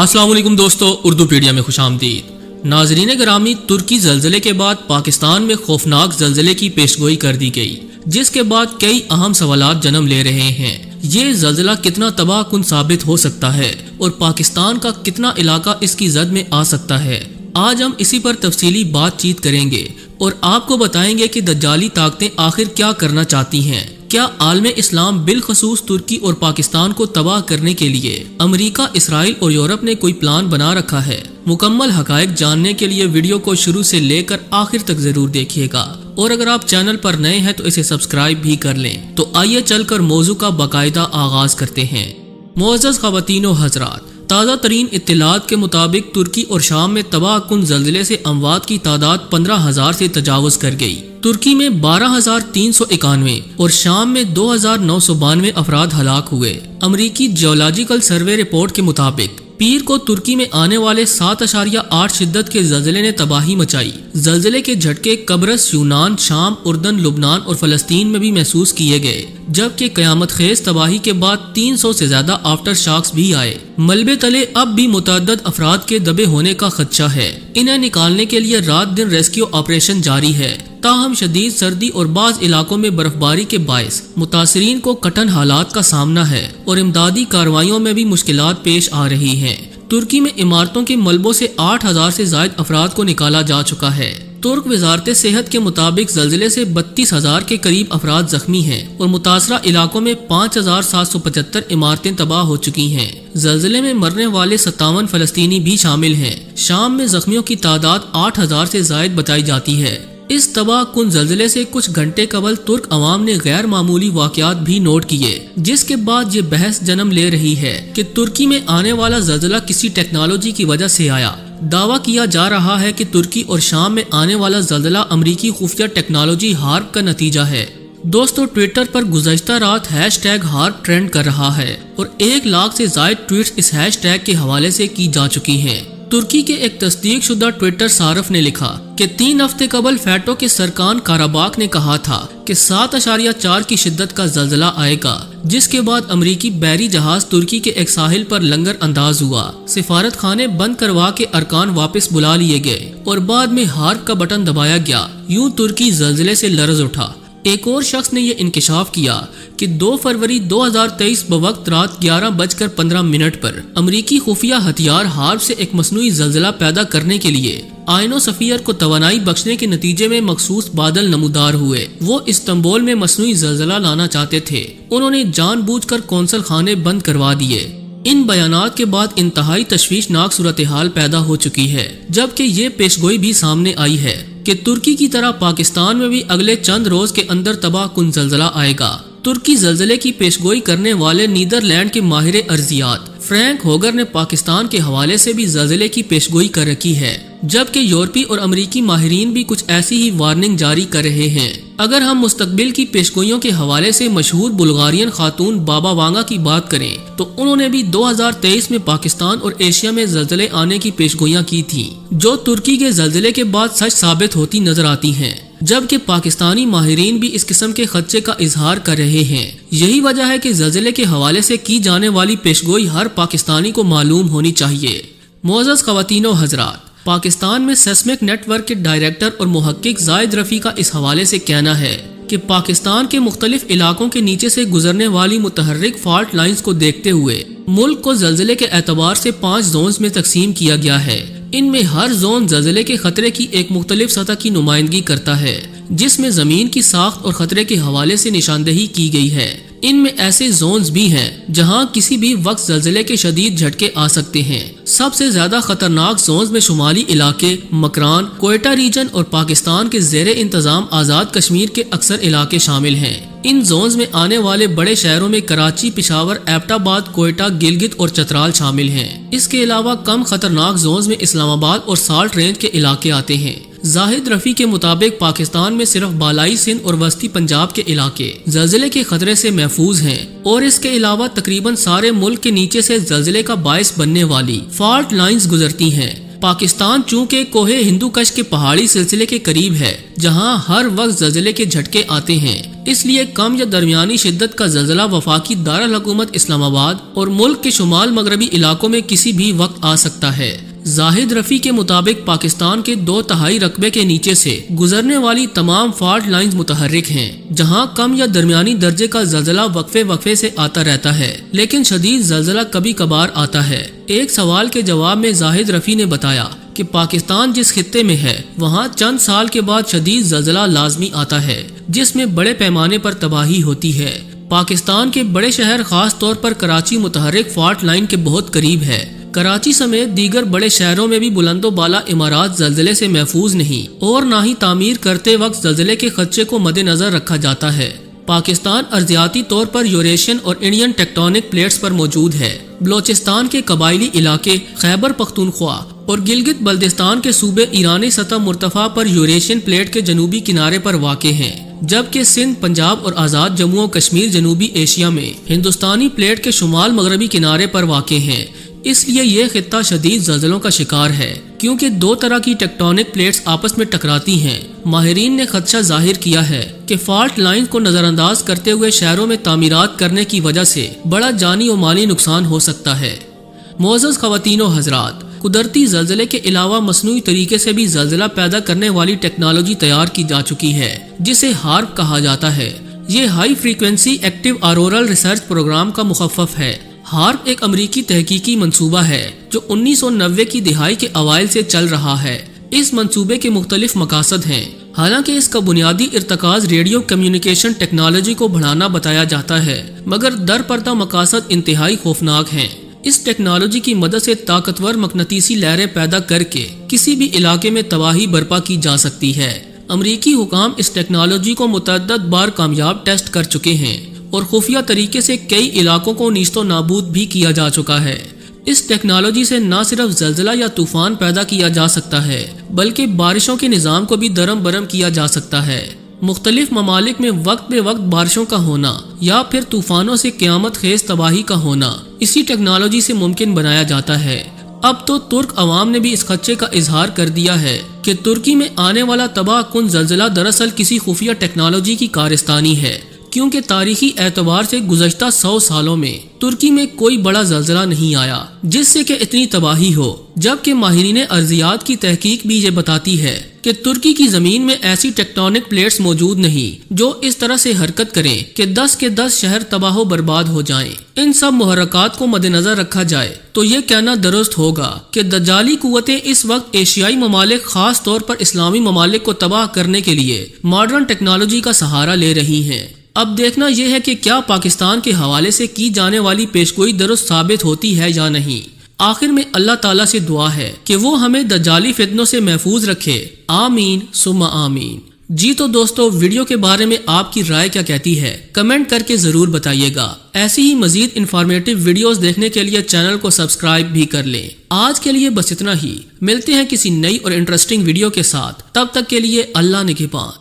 अस्सलाम वालेकुम दोस्तों, उर्दू पीडिया में खुश आमदीद। नाजरीन ग्रामी, तुर्की जल्जले के बाद पाकिस्तान में खौफनाक जल्जले की पेशगोई कर दी गई, जिसके बाद कई अहम सवालात जन्म ले रहे हैं। ये जल्जला कितना तबाह कुन साबित हो सकता है और पाकिस्तान का कितना इलाका इसकी जद में आ सकता है। आज हम इसी पर तफसीली बातचीत करेंगे और आपको बताएंगे कि दज्जाली ताकतें आखिर क्या करना चाहती हैं। क्या आलम इस्लाम बिलखसूस तुर्की और पाकिस्तान को तबाह करने के लिए अमेरिका, इसराइल और यूरोप ने कोई प्लान बना रखा है? मुकम्मल हकायक जानने के लिए वीडियो को शुरू से लेकर आखिर तक जरूर देखिएगा और अगर आप चैनल पर नए हैं तो इसे सब्सक्राइब भी कर लें। तो आइए चलकर मौजू का बाकायदा आगाज करते हैं। मुअज़्ज़ज़ ख़वातीन व हज़रात, ताज़ा तरीन इत्तलात के मुताबिक तुर्की और शाम में तबाह कुन जल्जले से अमवात की तादाद 15,000 से तजावुज कर गई। तुर्की में 12,391 और शाम में 2,992 अफराद हलाक हुए। अमरीकी जियोलॉजिकल सर्वे रिपोर्ट के मुताबिक पीर को तुर्की में आने वाले 7.8 शिद्दत के जल्जले ने तबाही मचाई। जल्जले के झटके कब्रस, यूनान, शाम, उर्दन, लुबनान और फलस्तीन में भी महसूस किए गए, जबकि कयामत खेज तबाही के बाद 300 से ज्यादा आफ्टर शॉक्स भी आए। मलबे तले अब भी मुतअद्दिद अफराद के दबे होने का खदशा है। इन्हें निकालने के लिए रात दिन रेस्क्यू ऑपरेशन जारी है। ताहम शदीद सर्दी और बाज इलाकों में बर्फबारी के बायस मुतासरीन को कठिन हालात का सामना है और इमदादी कार्रवाइयों में भी मुश्किलात पेश आ रही हैं। तुर्की में इमारतों के मलबों से 8,000 से ज्यादा अफराद को निकाला जा चुका है। तुर्क वजारत सेहत के मुताबिक जल्जले से 32,000 के करीब अफराद जख्मी हैं और मुतासरा इलाकों में 5,775 इमारतें तबाह हो चुकी हैं। जल्जले में मरने वाले 57 फलस्तीनी भी शामिल हैं। शाम में जख्मियों की तादाद 8,000 से ज्यादा बताई जाती है। इस तबाह कुन जल्जले से कुछ घंटे कबल तुर्क अवाम ने गैर मामूली वाकयात भी नोट किए, जिसके बाद ये बहस जन्म ले रही है कि तुर्की में आने वाला जल्जला किसी टेक्नोलॉजी की वजह से आया। दावा किया जा रहा है कि तुर्की और शाम में आने वाला जल्जला अमरीकी खुफिया टेक्नोलॉजी हार्प का नतीजा है। दोस्तों, ट्विटर पर गुज़श्ता रात हैशटैग हार्प ट्रेंड कर रहा है और 1 लाख से ज्यादा ट्वीट्स इस हैशटैग के हवाले से की जा चुकी हैं। तुर्की के एक तस्दीक शुदा ट्विटर सारफ ने लिखा कि 3 हफ्ते कबल फैटो के सरकान काराबाक ने कहा था कि 7.4 की शिद्दत का जल्जला आएगा, जिसके बाद अमरीकी बैरी जहाज तुर्की के एक साहिल पर लंगर अंदाज हुआ। सिफारत खाने बंद करवा के अरकान वापस बुला लिए गए और बाद में हार्प का बटन दबाया गया। यूं तुर्की जल्जले से लरज उठा। एक और शख्स ने यह इंकशाफ किया कि 2 फरवरी 2023 बवक्त रात 11:15 पर अमरीकी खुफिया हथियार हार्प से एक मसनूई जल्जला पैदा करने के लिए आयनोस्फीयर को तवानाई बख्शने के नतीजे में मखसूस बादल नमूदार हुए। वो इस्तांबुल में मसनूई जल्जला लाना चाहते थे। उन्होंने जानबूझकर कौंसल खाने बंद करवा दिए। इन बयानात के बाद इंतहाई तशवीशनाक सूरत हाल पैदा हो चुकी है, जबकि ये पेशगोई भी सामने आई है कि तुर्की की तरह पाकिस्तान में भी अगले चंद रोज के अंदर तबाह कुन जल्जला आएगा। तुर्की जल्जले की पेशगोई करने वाले नीदरलैंड के माहिर अर्जियात फ्रैंक होगर ने पाकिस्तान के हवाले से भी जल्जले की पेशगोई कर रखी है, जबकि यूरोपी और अमरीकी माहिरीन भी कुछ ऐसी ही वार्निंग जारी कर रहे हैं। अगर हम मुस्तकबिल की पेशगोइयों के हवाले से मशहूर बुल्गारियन खातून बाबा वांगा की बात करें तो उन्होंने भी 2023 में पाकिस्तान और एशिया में जल्जले आने की पेशगोइयां की थी, जो तुर्की के जल्जले के बाद सच साबित होती नजर आती हैं, जबकि पाकिस्तानी माहिरीन भी इस किस्म के खदशे का इजहार कर रहे हैं। यही वजह है कि जल्जले के हवाले से की जाने वाली पेशगोई हर पाकिस्तानी को मालूम होनी चाहिए। मुअज़्ज़ज़ ख़वातीन व हज़रात, पाकिस्तान में सेस्मिक नेटवर्क के डायरेक्टर और मुहक्किक जाहिद रफ़ी का इस हवाले से कहना है कि पाकिस्तान के मुख्तलिफ इलाकों के नीचे से गुजरने वाली मुतहर्रिक फॉल्ट लाइंस को देखते हुए मुल्क को जल्जले के एतबार से 5 जोन्स में तकसीम किया गया है। इनमें हर जोन जल्जले के खतरे की एक मुख्तलिफ सतह की नुमाइंदगी करता है, जिसमें जमीन की साख्त और खतरे के हवाले से निशानदेही की गई है। इनमें ऐसे जोन्स भी हैं जहां किसी भी वक्त जल्जले के शदीद झटके आ सकते हैं। सबसे ज्यादा खतरनाक जोन्स में शुमाली इलाके, मकरान, कोयटा रीजन और पाकिस्तान के ज़ेरे इंतजाम आज़ाद कश्मीर के अक्सर इलाके शामिल हैं। इन जोन्स में आने वाले बड़े शहरों में कराची, पिशावर, एबटाबाद, कोयटा, गिलगित और चतराल शामिल हैं। इसके अलावा कम खतरनाक जोन्स में इस्लामाबाद और साल्ट रेंज के इलाके आते हैं। जाहिद रफ़ी के मुताबिक पाकिस्तान में सिर्फ बालाई सिंध और वस्ती पंजाब के इलाके जल्जले के खतरे से महफूज हैं और इसके अलावा तकरीबन सारे मुल्क के नीचे से जल्जले का बायस बनने वाली फॉल्ट लाइंस गुजरती हैं। पाकिस्तान चूंकि कोहे हिंदूकश के पहाड़ी सिलसिले के करीब है, जहां हर वक्त ज़लज़ले के झटके आते हैं, इसलिए कम या दरमियानी शिद्दत का ज़लज़ला वफाकी दारुल हुकूमत इस्लामाबाद और मुल्क के शुमाल मगरबी इलाकों में किसी भी वक्त आ सकता है। जाहिद रफी के मुताबिक पाकिस्तान के 2/3 रकबे के नीचे से गुजरने वाली तमाम फॉल्ट लाइंस मुतहर्रिक हैं, जहां कम या दरमियानी दर्जे का ज़लज़ला वक्फे से आता रहता है, लेकिन शदीद ज़लज़ला कभी कभार आता है। एक सवाल के जवाब में जाहिद रफी ने बताया कि पाकिस्तान जिस खित्ते में है, वहाँ चंद साल के बाद शदीद ज़लज़ला लाजमी आता है, जिसमें बड़े पैमाने पर तबाही होती है। पाकिस्तान के बड़े शहर खास तौर पर कराची मुतहर्रिक फॉल्ट लाइन के बहुत करीब है। कराची समेत दीगर बड़े शहरों में भी बुलंदो बाला इमारात ज़लज़ले से महफूज नहीं और न ही तामीर करते वक्त ज़लज़ले के खदशे को मद्देनजर रखा जाता है। पाकिस्तान अर्जियाती तौर पर यूरेशियन और इंडियन टेक्टोनिक प्लेट्स पर मौजूद है। बलोचिस्तान के कबायली इलाके, खैबर पख्तूनख्वा और गिलगित बल्तिस्तान के सूबे ईरानी सतह मुर्तफा पर यूरेशियन प्लेट के जनूबी किनारे पर वाक़े हैं, जबकि सिंध, पंजाब और आज़ाद जम्मू और कश्मीर जनूबी एशिया में हिंदुस्तानी प्लेट के शुमाल मगरबी किनारे पर वाक़े हैं। इसलिए यह खित्ता शदीद ज़लज़लों का शिकार है, क्योंकि 2 तरह की टेक्टोनिक प्लेट्स आपस में टकराती हैं। माहिरीन ने खदशा जाहिर किया है कि फॉल्ट लाइन को नज़रअंदाज करते हुए शहरों में तामीरात करने की वजह से बड़ा जानी और माली नुकसान हो सकता है। मोअज़्ज़ज़ ख़वातीन व हज़रात, कुदरती ज़लज़ले के अलावा मसनूई तरीके से भी ज़लज़ला पैदा करने वाली टेक्नोलॉजी तैयार की जा चुकी है, जिसे हार्प कहा जाता है। ये high frequency active auroral research program का मुखफ़फ़ है। हार्प एक अमरीकी तहकीकी मंसूबा है जो 1990 की दिहाई के अवाइल से चल रहा है। इस मंसूबे के मुख्तलिफ मकासद हैं। हालांकि इसका बुनियादी इर्तकाज रेडियो कम्युनिकेशन टेक्नोलॉजी को बढ़ाना बताया जाता है, मगर दर पर्दा मकासद इंतहाई खौफनाक हैं। इस टेक्नोलॉजी की मदद से ताकतवर मकनतीसी लहरें पैदा करके किसी भी इलाके में तबाही बर्पा की जा सकती है। अमरीकी हुकाम इस टेक्नोलॉजी को मुतअद्दिद बार कामयाब टेस्ट कर चुके हैं और खुफिया तरीके से कई इलाकों को नीस्तो नाबूद भी किया जा चुका है। इस टेक्नोलॉजी से न सिर्फ ज़लज़ला या तूफान पैदा किया जा सकता है, बल्कि बारिशों के निज़ाम को भी दरम बरम किया जा सकता है। मुख्तलिफ ममालिक में वक्त बे वक्त बारिशों का होना या फिर तूफानों से क़यामत खेज तबाही का होना इसी टेक्नोलॉजी से मुमकिन बनाया जाता है। अब तो तुर्क अवाम ने भी इस खदशे का इजहार कर दिया है कि तुर्की में आने वाला तबाह कुन ज़लज़ला दरअसल किसी खुफिया टेक्नोलॉजी की कारस्तानी है, क्योंकि तारीखी एतबार से गुज़श्ता 100 सालों में तुर्की में कोई बड़ा ज़लज़ला नहीं आया जिससे कि इतनी तबाही हो। जबकि माहिरीन अर्जियात की तहकीक भी ये बताती है कि तुर्की की जमीन में ऐसी टेक्टोनिक प्लेट्स मौजूद नहीं जो इस तरह से हरकत करें कि 10 के 10 शहर तबाह बर्बाद हो जाएं। इन सब मुहर्रकात को मद्देनजर रखा जाए तो ये कहना दुरुस्त होगा कि दज्जाली कुव्वतें इस वक्त एशियाई ममालिक, खास तौर पर इस्लामी ममालिक को तबाह करने के लिए मॉडर्न टेक्नोलॉजी का सहारा ले रही हैं। अब देखना यह है कि क्या पाकिस्तान के हवाले से की जाने वाली पेशगोई दुरुस्त साबित होती है या नहीं। आखिर में अल्लाह ताला से दुआ है कि वो हमें दज्जाली फितनों से महफूज रखे। आमीन सुम्मा आमीन। जी तो दोस्तों, वीडियो के बारे में आपकी राय क्या कहती है, कमेंट करके जरूर बताइएगा। ऐसी ही मजीद इंफॉर्मेटिव वीडियोस देखने के लिए चैनल को सब्सक्राइब भी कर लें। आज के लिए बस इतना ही। मिलते हैं किसी नई और इंटरेस्टिंग वीडियो के साथ। तब तक के लिए अल्लाह निगहबान।